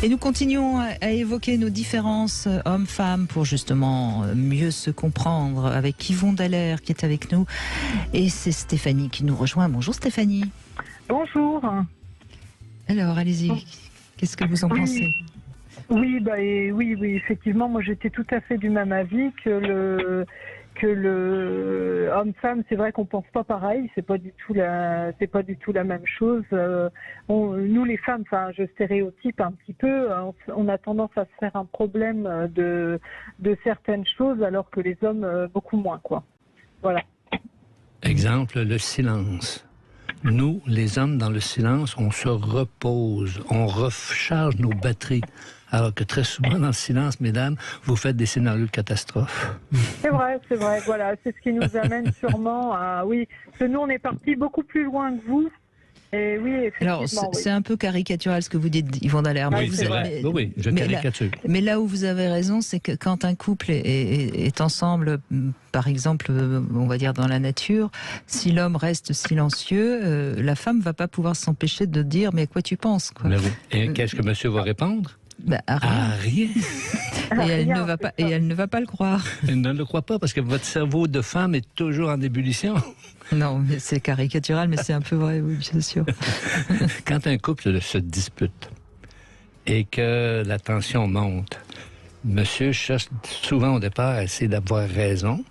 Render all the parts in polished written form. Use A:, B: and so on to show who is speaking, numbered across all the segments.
A: Et nous continuons à évoquer nos différences hommes-femmes pour justement mieux se comprendre avec Yvon Dallaire qui est avec nous. Et c'est Stéphanie qui nous rejoint. Bonjour Stéphanie.
B: Bonjour.
A: Alors allez-y, qu'est-ce que vous en pensez ?
B: Oui, oui, effectivement, moi j'étais tout à fait du même avis que le homme-femme. C'est vrai qu'on pense pas pareil, c'est pas du tout la même chose. Nous les femmes, enfin je stéréotype un petit peu, on a tendance à se faire un problème de certaines choses alors que les hommes beaucoup moins, quoi. Voilà.
C: Exemple, le silence. Nous, les hommes, dans le silence, on se repose, on recharge nos batteries. Alors que très souvent, dans le silence, mesdames, vous faites des scénarios de catastrophe.
B: C'est vrai, voilà. C'est ce qui nous amène sûrement à... Oui, parce que nous, on est parti beaucoup plus loin que vous. Et oui, effectivement.
A: Alors, c'est un peu caricatural ce que vous dites, Yvon Dallaire.
C: Oui, c'est vrai. Oui, je caricature.
A: Mais là où vous avez raison, c'est que quand un couple est ensemble, par exemple, on va dire dans la nature, si l'homme reste silencieux, la femme va pas pouvoir s'empêcher de dire « mais à quoi tu penses ?» quoi.
C: Et qu'est-ce que monsieur va répondre ?
A: À rien. Et elle ne va pas le croire.
C: Elle ne le croit pas parce que votre cerveau de femme est toujours en ébullition.
A: Non, mais c'est caricatural, mais c'est un peu vrai, oui, bien sûr.
C: Quand un couple se dispute et que la tension monte, monsieur cherche souvent au départ à essayer d'avoir raison,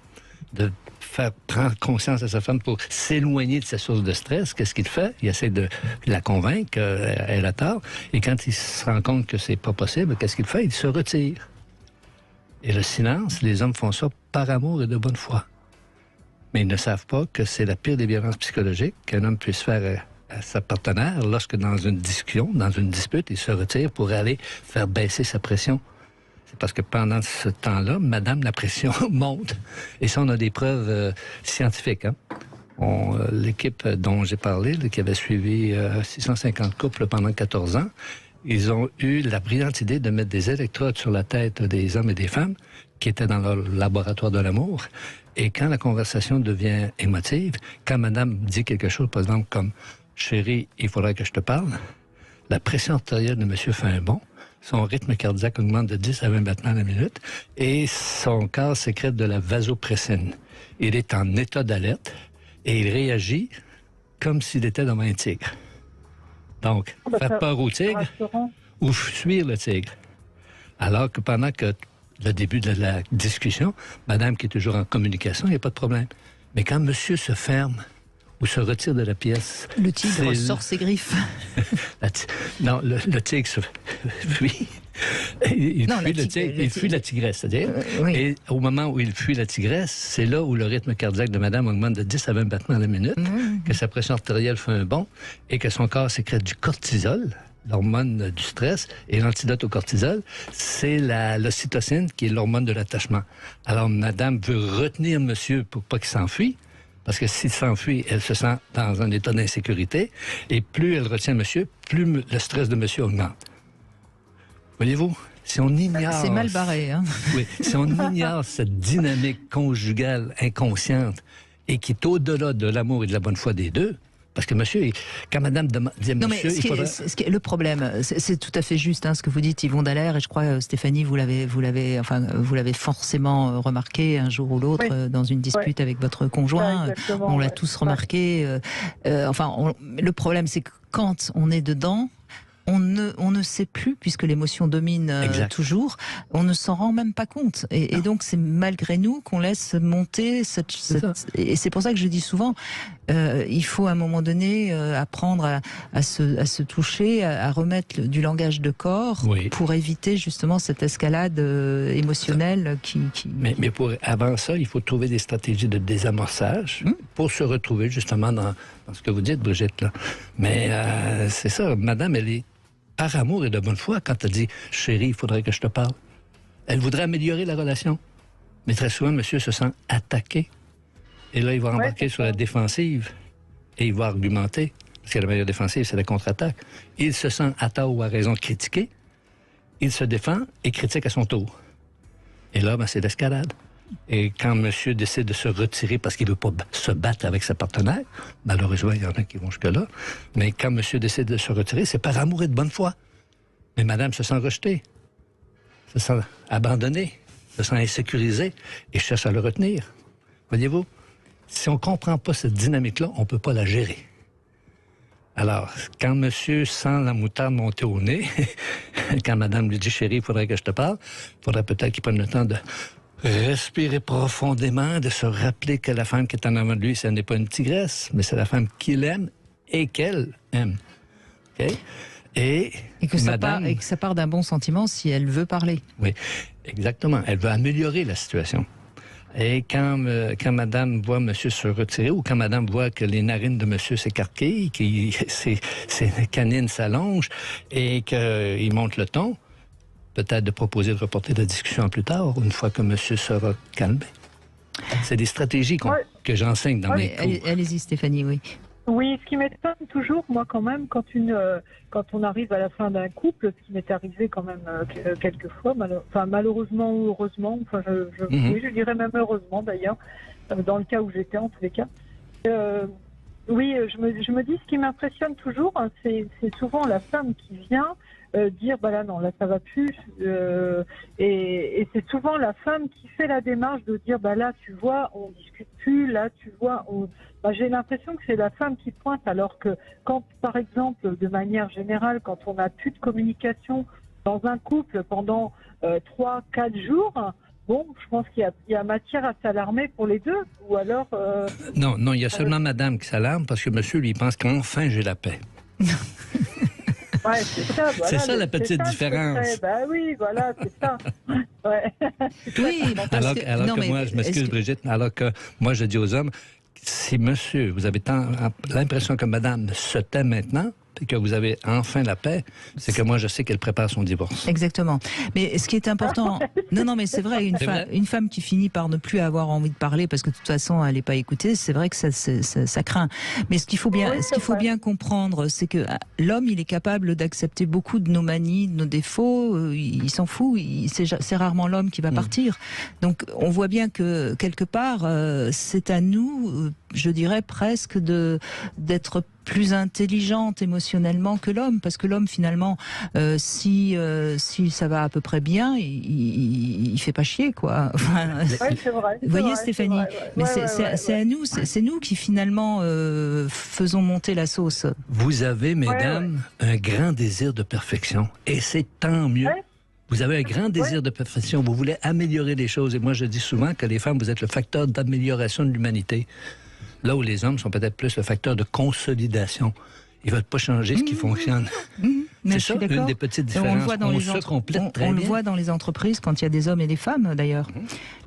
C: de faire prendre conscience à sa femme pour s'éloigner de sa source de stress. Qu'est-ce qu'il fait? Il essaie de la convaincre qu'elle a tort. Et quand il se rend compte que c'est pas possible, qu'est-ce qu'il fait? Il se retire. Et le silence, les hommes font ça par amour et de bonne foi. Mais ils ne savent pas que c'est la pire des violences psychologiques qu'un homme puisse faire à sa partenaire lorsque dans une discussion, dans une dispute, il se retire pour aller faire baisser sa pression. C'est parce que pendant ce temps-là, madame, la pression monte. Et ça, on a des preuves scientifiques. Hein? L'équipe dont j'ai parlé, qui avait suivi 650 couples pendant 14 ans, ils ont eu la brillante idée de mettre des électrodes sur la tête des hommes et des femmes qui étaient dans leur laboratoire de l'amour. Et quand la conversation devient émotive, quand madame dit quelque chose, par exemple, comme « Chérie, il faudrait que je te parle », la pression artérielle de monsieur fait un bond, son rythme cardiaque augmente de 10 à 20 battements à la minute et son corps sécrète de la vasopressine. Il est en état d'alerte et il réagit comme s'il était devant un tigre. Donc, faire peur au tigre ou fuir le tigre. Alors que pendant que le début de la discussion, madame qui est toujours en communication, il n'y a pas de problème. Mais quand monsieur se ferme ou se retire de la pièce...
A: Le tigre sort ses griffes.
C: Non, le tigre se fuit. Il fuit la tigresse, c'est-à-dire. Oui. Et au moment où il fuit la tigresse, c'est là où le rythme cardiaque de madame augmente de 10 à 20 battements à la minute, que sa pression artérielle fait un bond et que son corps sécrète du cortisol, l'hormone du stress, et l'antidote au cortisol, c'est l'ocytocine qui est l'hormone de l'attachement. Alors madame veut retenir monsieur pour pas qu'il s'enfuit, parce que s'il s'enfuit, elle se sent dans un état d'insécurité, et plus elle retient monsieur, plus le stress de monsieur augmente. Voyez-vous, si on ignore...
A: C'est mal barré, hein?
C: Oui, si on ignore cette dynamique conjugale inconsciente et qui est au-delà de l'amour et de la bonne foi des deux, parce que monsieur, quand madame dit
A: non,
C: monsieur,
A: mais le problème, c'est tout à fait juste, hein, ce que vous dites, Yvon Dallaire, et je crois, Stéphanie, vous l'avez forcément remarqué un jour ou l'autre dans une dispute avec votre conjoint. On l'a tous remarqué. Le problème, c'est que quand on est dedans, on ne sait plus, puisque l'émotion domine toujours, on ne s'en rend même pas compte. Et donc, c'est malgré nous qu'on laisse monter et c'est pour ça que je dis souvent, il faut à un moment donné apprendre à se toucher, à remettre du langage de corps pour éviter justement cette escalade émotionnelle qui...
C: Mais avant ça, il faut trouver des stratégies de désamorçage pour se retrouver justement dans ce que vous dites, Brigitte. Là. Mais c'est ça, madame, elle est par amour et de bonne foi quand elle dit « Chérie, il faudrait que je te parle ». Elle voudrait améliorer la relation. Mais très souvent, monsieur se sent attaqué. Et là, il va embarquer sur la défensive et il va argumenter. Parce que la meilleure défensive, c'est la contre-attaque. Il se sent à tort ou à raison critiqué. Il se défend et critique à son tour. Et là, c'est l'escalade. Et quand monsieur décide de se retirer parce qu'il ne veut pas se battre avec sa partenaire, malheureusement, il y en a qui vont jusque-là, mais quand monsieur décide de se retirer, c'est par amour et de bonne foi. Mais madame se sent rejetée, se sent abandonnée, se sent insécurisée et cherche à le retenir. Voyez-vous, si on ne comprend pas cette dynamique-là, on ne peut pas la gérer. Alors, quand monsieur sent la moutarde monter au nez, quand madame lui dit « Chérie, il faudrait que je te parle », il faudrait peut-être qu'il prenne le temps de respirer profondément, de se rappeler que la femme qui est en avant de lui, ce n'est pas une tigresse, mais c'est la femme qu'il aime et qu'elle aime. Okay? Et que
A: ça part d'un bon sentiment si elle veut parler.
C: Oui, exactement. Elle veut améliorer la situation. Et quand madame voit monsieur se retirer ou quand madame voit que les narines de monsieur s'écarquillent, que ses canines s'allongent et qu'il monte le ton, peut-être de proposer de reporter la discussion plus tard, une fois que monsieur sera calmé. C'est des stratégies que j'enseigne dans mes cours.
A: Allez-y, Stéphanie, oui.
B: Oui, ce qui m'étonne toujours, moi, quand même, quand on arrive à la fin d'un couple, ce qui m'est arrivé quand même quelques fois, malheureusement ou heureusement, oui, je dirais même heureusement d'ailleurs, dans le cas où j'étais en tous les cas. Oui, je me dis, ce qui m'impressionne toujours, hein, c'est souvent la femme qui vient dire, bah là non, là ça va plus, et c'est souvent la femme qui fait la démarche de dire, bah là tu vois, on discute plus, là tu vois, j'ai l'impression que c'est la femme qui pointe, alors que quand, par exemple, de manière générale, quand on n'a plus de communication dans un couple pendant 3-4 jours, bon, je pense qu'il y a matière à s'alarmer pour les deux, ou alors...
C: Non, il y a seulement madame qui s'alarme, parce que monsieur, lui, pense qu'enfin j'ai la paix.
B: Ouais, c'est ça, voilà,
C: c'est ça la petite différence.
B: Ben oui, voilà, c'est ça. Ouais.
A: Oui,
C: alors que moi, je m'excuse Brigitte, alors que moi je dis aux hommes, si monsieur, vous avez l'impression que madame se tait maintenant, et que vous avez enfin la paix, c'est que moi, je sais qu'elle prépare son divorce.
A: Exactement. Mais ce qui est important... Non, mais c'est vrai, une femme qui finit par ne plus avoir envie de parler parce que de toute façon, elle n'est pas écoutée, c'est vrai que ça craint. Mais ce qu'il faut bien comprendre, c'est que l'homme, il est capable d'accepter beaucoup de nos manies, de nos défauts, il s'en fout, c'est rarement l'homme qui va partir. Donc, on voit bien que, quelque part, c'est à nous, je dirais presque, d'être plus intelligente émotionnellement que l'homme, parce que l'homme finalement, si ça va à peu près bien, il fait pas chier, quoi. Enfin,
B: c'est vrai.
A: Vous voyez, Stéphanie, mais c'est à nous, c'est nous qui finalement faisons monter la sauce.
C: Vous avez, mesdames, un grand désir de perfection, et c'est tant mieux. Vous avez un grand désir de perfection, vous voulez améliorer les choses, et moi je dis souvent que les femmes, vous êtes le facteur d'amélioration de l'humanité. Là où les hommes sont peut-être plus le facteur de consolidation. Ils ne veulent pas changer ce qui fonctionne. C'est ça, une des petites différences.
A: On le voit dans les entreprises quand il y a des hommes et des femmes, d'ailleurs.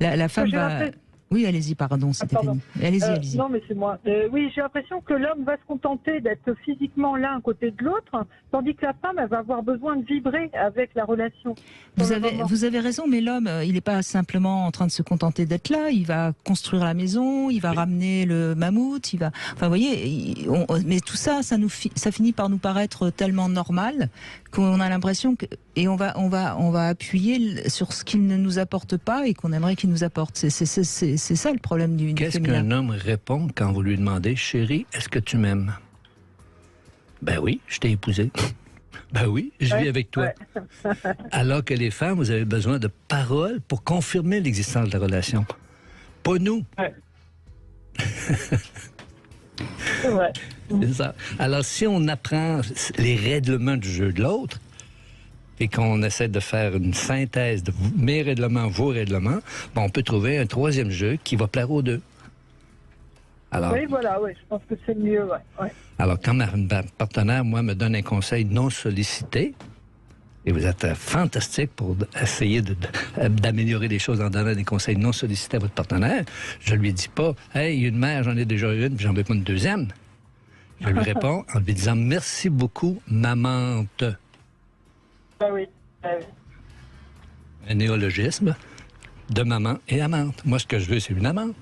A: La femme va... Oui, allez-y, pardon, Stéphanie. Allez-y.
B: Non, mais c'est moi. Oui, j'ai l'impression que l'homme va se contenter d'être physiquement l'un à côté de l'autre, tandis que la femme, elle va avoir besoin de vibrer avec la relation.
A: Vous avez raison, mais l'homme, il n'est pas simplement en train de se contenter d'être là. Il va construire la maison, il va ramener le mammouth, il va... Enfin, vous voyez, mais tout ça, ça finit par nous paraître tellement normal qu'on a l'impression que... Et on va appuyer sur ce qu'il ne nous apporte pas et qu'on aimerait qu'il nous apporte. C'est ça le problème du féminin.
C: Qu'est-ce qu'un homme répond quand vous lui demandez « Chérie, est-ce que tu m'aimes? » Ben oui, je t'ai épousé. Ben oui, je vis avec toi. Alors que les femmes, vous avez besoin de paroles pour confirmer l'existence de la relation. Pas nous.
B: C'est vrai.
C: C'est ça. Alors, si on apprend les règlements du jeu de l'autre, et qu'on essaie de faire une synthèse de mes règlements, vos règlements, on peut trouver un troisième jeu qui va plaire aux deux. Alors,
B: oui, voilà, je pense que c'est mieux,
C: Alors, quand ma partenaire, moi, me donne un conseil non sollicité, et vous êtes fantastique pour essayer d'améliorer les choses en donnant des conseils non sollicités à votre partenaire, je lui dis pas « Hey, une mère, j'en ai déjà une, puis j'en veux pas une deuxième. » Je lui réponds en lui disant « Merci beaucoup, mamante. »
B: Oui.
C: Un néologisme de maman et amante. Moi, ce que je veux, c'est une amante.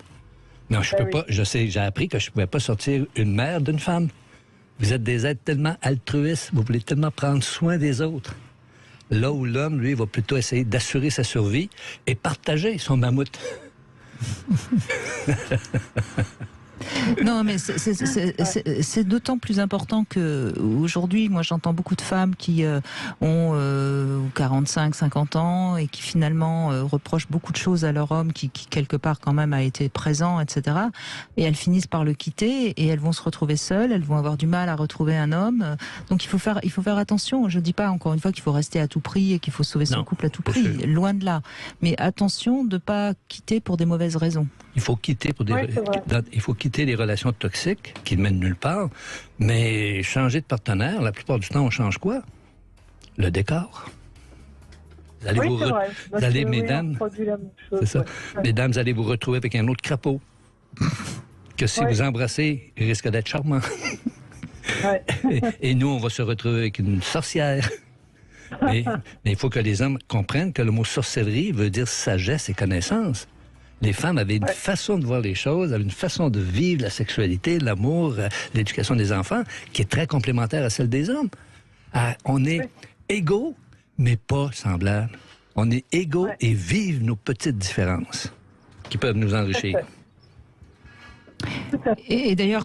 C: Non, je peux pas. Je sais, j'ai appris que je ne pouvais pas sortir une mère d'une femme. Vous êtes des êtres tellement altruistes, vous voulez tellement prendre soin des autres. Là où l'homme, lui, va plutôt essayer d'assurer sa survie et partager son mammouth.
A: Non, mais c'est d'autant plus important que aujourd'hui, moi, j'entends beaucoup de femmes qui ont 45, 50 ans et qui finalement reprochent beaucoup de choses à leur homme qui quelque part quand même a été présent, etc. Et elles finissent par le quitter et elles vont se retrouver seules, elles vont avoir du mal à retrouver un homme. Donc il faut faire attention. Je dis pas encore une fois qu'il faut rester à tout prix et qu'il faut sauver son couple à tout prix, loin de là. Mais attention de pas quitter pour des mauvaises raisons.
C: Il faut quitter les relations toxiques qui ne mènent nulle part, mais changer de partenaire, la plupart du temps, on change quoi? Le décor. Mesdames, c'est ça. Mesdames, vous allez vous retrouver avec un autre crapaud. Que si vous embrassez, il risque d'être charmant. Et nous, on va se retrouver avec une sorcière. Mais il faut que les hommes comprennent que le mot sorcellerie veut dire sagesse et connaissance. Les femmes avaient une façon de voir les choses, avaient une façon de vivre la sexualité, l'amour, l'éducation des enfants, qui est très complémentaire à celle des hommes. On est égaux, mais pas semblables. On est égaux et vivent nos petites différences qui peuvent nous enrichir.
A: Et d'ailleurs,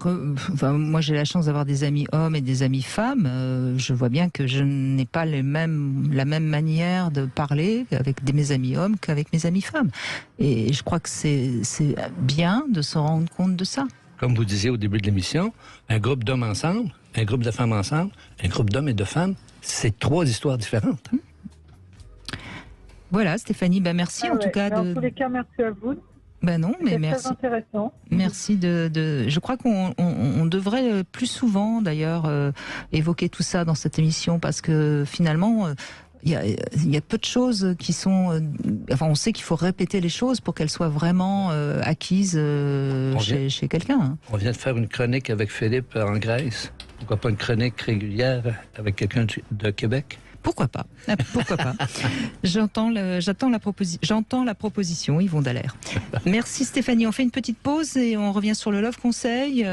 A: moi j'ai la chance d'avoir des amis hommes et des amis femmes. Je vois bien que je n'ai pas la même manière de parler avec mes amis hommes qu'avec mes amis femmes. Et je crois que c'est bien de se rendre compte de ça.
C: Comme vous disiez au début de l'émission, un groupe d'hommes ensemble, un groupe de femmes ensemble, un groupe d'hommes et de femmes, c'est 3 histoires différentes.
A: Voilà, Stéphanie, merci en tout cas.
B: En tous les cas, merci à vous.
A: Ben non, mais merci.
B: Très intéressant.
A: Merci je crois qu'on devrait plus souvent, d'ailleurs, évoquer tout ça dans cette émission, parce que finalement, il y a peu de choses qui sont... on sait qu'il faut répéter les choses pour qu'elles soient vraiment acquises chez quelqu'un. Hein.
C: On vient de faire une chronique avec Philippe en Grèce. Pourquoi pas une chronique régulière avec quelqu'un de Québec?
A: Pourquoi pas? Pourquoi pas? J'entends la proposition, Yvon Dallaire. Merci Stéphanie. On fait une petite pause et on revient sur le Love Conseil.